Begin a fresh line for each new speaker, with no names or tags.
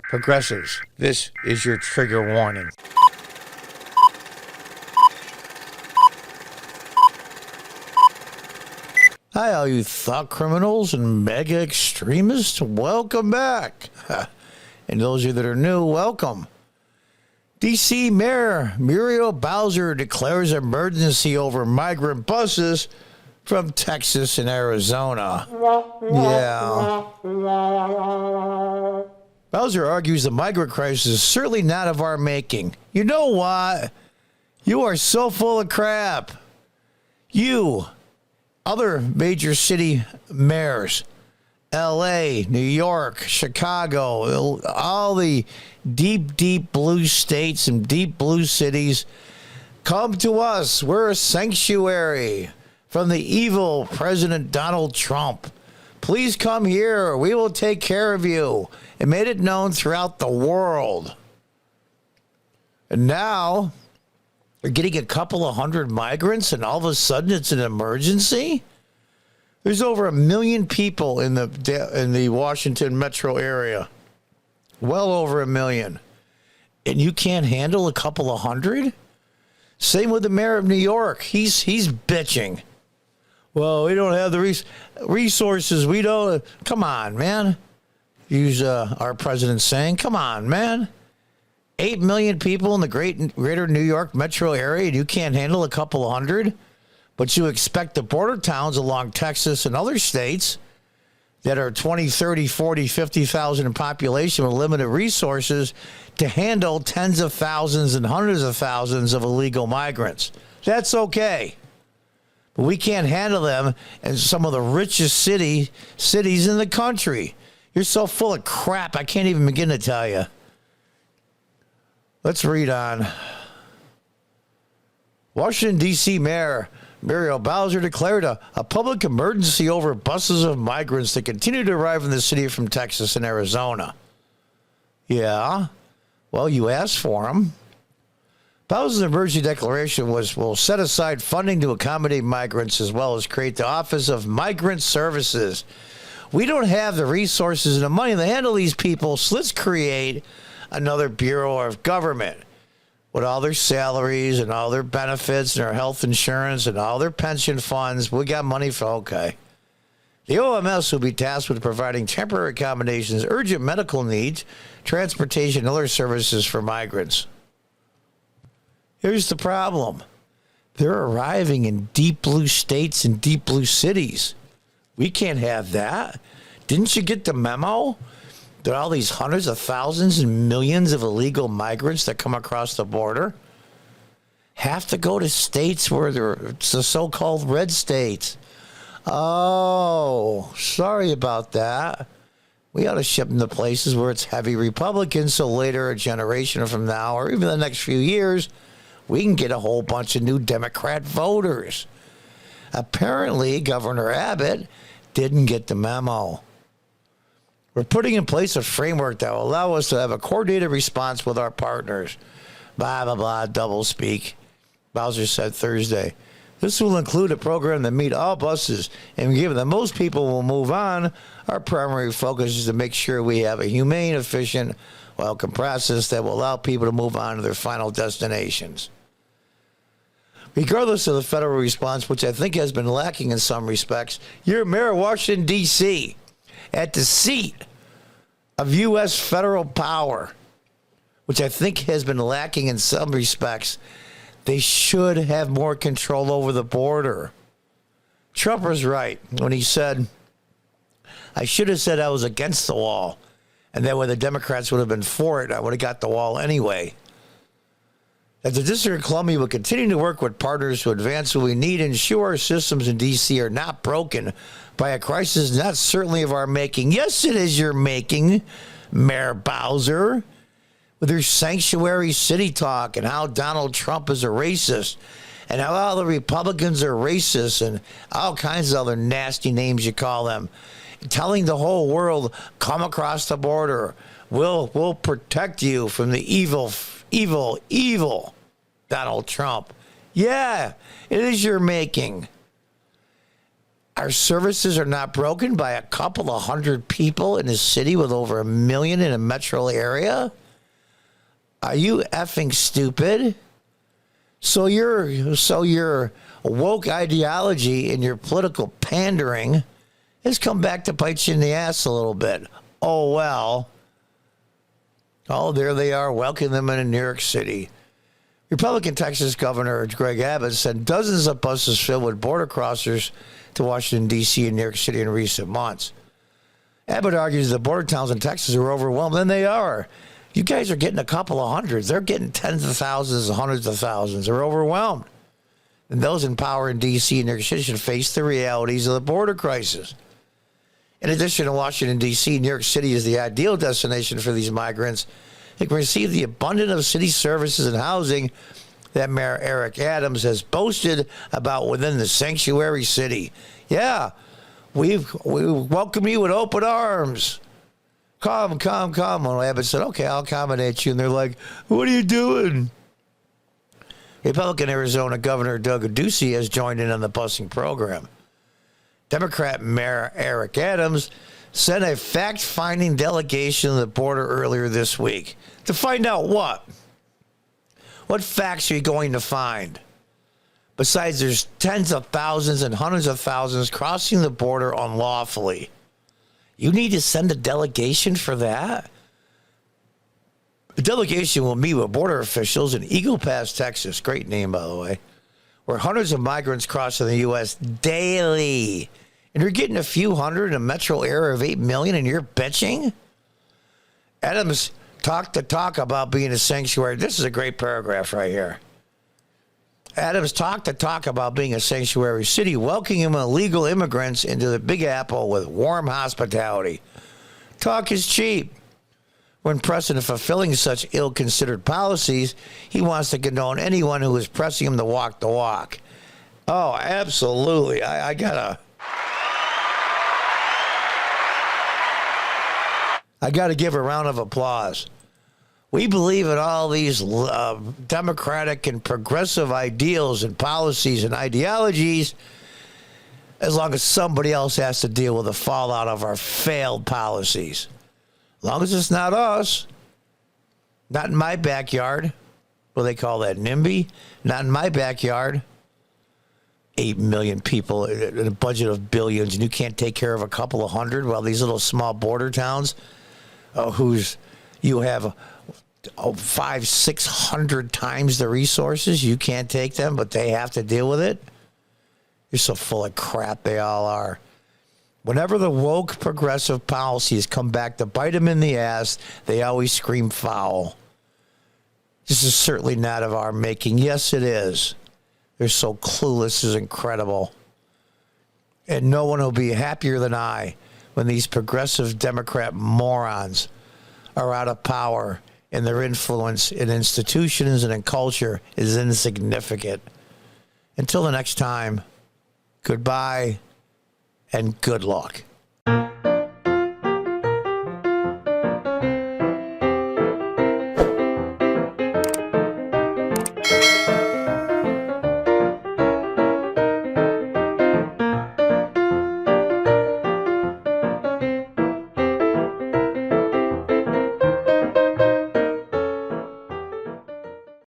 Progressives, this is your trigger warning. Hi, all you thought criminals and mega extremists. Welcome back. And those of you that are new, welcome. D.C. Mayor Muriel Bowser declares emergency over migrant buses from Texas and Arizona. Yeah. Bowser argues the migrant crisis is certainly not of our making. You know what? You are so full of crap. You, other major city mayors, L.A., New York, Chicago, all the deep, deep blue states and deep blue cities, come to us. We're a sanctuary from the evil President Donald Trump. Please come here. We will take care of you. It made it known throughout the world. And now they're getting a couple of hundred migrants, and all of a sudden it's an emergency? There's over 1 million people in the Washington metro area. Well over 1 million. And you can't handle a couple of hundred? Same with the mayor of New York. He's bitching. Well, we don't have the resources. We don't. Come on, man. Use our president saying, come on, man. 8 million people in the greater New York metro area, and you can't handle a couple of hundred? But you expect the border towns along Texas and other states that are 20, 30, 40, 50,000 in population with limited resources to handle tens of thousands and hundreds of thousands of illegal migrants. That's okay. But we can't handle them in some of the richest cities in the country. You're so full of crap, I can't even begin to tell you. Let's read on. Washington, D.C. Mayor Muriel Bowser declared a public emergency over buses of migrants that continue to arrive in the city from Texas and Arizona. Yeah, well, you asked for them. Bowser's emergency declaration will set aside funding to accommodate migrants as well as create the Office of Migrant Services. We don't have the resources and the money to handle these people, so let's create another bureau of government with all their salaries and all their benefits and their health insurance and all their pension funds. We got money for, okay. The OMS will be tasked with providing temporary accommodations, urgent medical needs, transportation, and other services for migrants. Here's the problem. They're arriving in deep blue states and deep blue cities. We can't have that. Didn't you get the memo that all these hundreds of thousands and millions of illegal migrants that come across the border have to go to states where it's the so-called red states? Oh, sorry about that. We ought to ship them to places where it's heavy Republicans, so later, a generation from now, or even the next few years, we can get a whole bunch of new Democrat voters. Apparently, Governor Abbott didn't get the memo. We're putting in place a framework that will allow us to have a coordinated response with our partners. Blah, blah, blah, double speak, Bowser said Thursday. This will include a program that meets all buses, and given that most people will move on, our primary focus is to make sure we have a humane, efficient, welcome process that will allow people to move on to their final destinations. Regardless of the federal response, which I think has been lacking in some respects, you're Mayor of Washington, D.C., at the seat of U.S. federal power, which I think has been lacking in some respects. They should have more control over the border. Trump was right when he said, I should have said I was against the wall, and then when the Democrats would have been for it, I would have got the wall anyway. That the District of Columbia will continue to work with partners to advance what we need and ensure our systems in D.C. are not broken by a crisis not certainly of our making. Yes, it is your making, Mayor Bowser, with your sanctuary city talk and how Donald Trump is a racist and how all the Republicans are racist and all kinds of other nasty names you call them. Telling the whole world, come across the border. We'll protect you from the evil Donald Trump. Yeah, it is your making. Our services are not broken by a couple of hundred people in a city with over 1 million in a metro area? Are you effing stupid? So your woke ideology and your political pandering has come back to bite you in the ass a little bit. Oh, well. Oh, there they are, welcoming them into New York City. Republican Texas Governor Greg Abbott said dozens of buses filled with border crossers to Washington, D.C. and New York City in recent months. Abbott argues the border towns in Texas are overwhelmed, and they are. You guys are getting a couple of hundreds. They're getting tens of thousands, hundreds of thousands. They're overwhelmed. And those in power in D.C. and New York City should face the realities of the border crisis. In addition to Washington, D.C., New York City is the ideal destination for these migrants. They can receive the abundance of city services and housing that Mayor Eric Adams has boasted about within the sanctuary city. Yeah, we welcome you with open arms. Come. Well, Abbott said, okay, I'll accommodate you. And they're like, what are you doing? Republican Arizona Governor Doug Ducey has joined in on the busing program. Democrat Mayor Eric Adams sent a fact-finding delegation to the border earlier this week. To find out what? What facts are you going to find? Besides, there's tens of thousands and hundreds of thousands crossing the border unlawfully. You need to send a delegation for that? The delegation will meet with border officials in Eagle Pass, Texas. Great name, by the way. Where hundreds of migrants cross in the U.S. daily. And you're getting a few hundred in a metro area of 8 million and you're bitching? Adams talked the talk about being a sanctuary. This is a great paragraph right here. Adams talked the talk about being a sanctuary city, welcoming illegal immigrants into the Big Apple with warm hospitality. Talk is cheap. When pressed into fulfilling such ill-considered policies, he wants to condone anyone who is pressing him to walk the walk. Oh, absolutely. I gotta give a round of applause. We believe in all these democratic and progressive ideals and policies and ideologies as long as somebody else has to deal with the fallout of our failed policies. As long as it's not us, not in my backyard. What do they call that, NIMBY? Not in my backyard. 8 million people in a budget of billions, and you can't take care of a couple of hundred, while these little small border towns, you have 500-600 times the resources. You can't take them, but they have to deal with it. You're so full of crap, they all are. Whenever the woke progressive policies come back to bite them in the ass, they always scream foul. This is certainly not of our making. Yes, it is. They're so clueless, it's incredible. And no one will be happier than I when these progressive Democrat morons are out of power and their influence in institutions and in culture is insignificant. Until the next time, goodbye and good luck.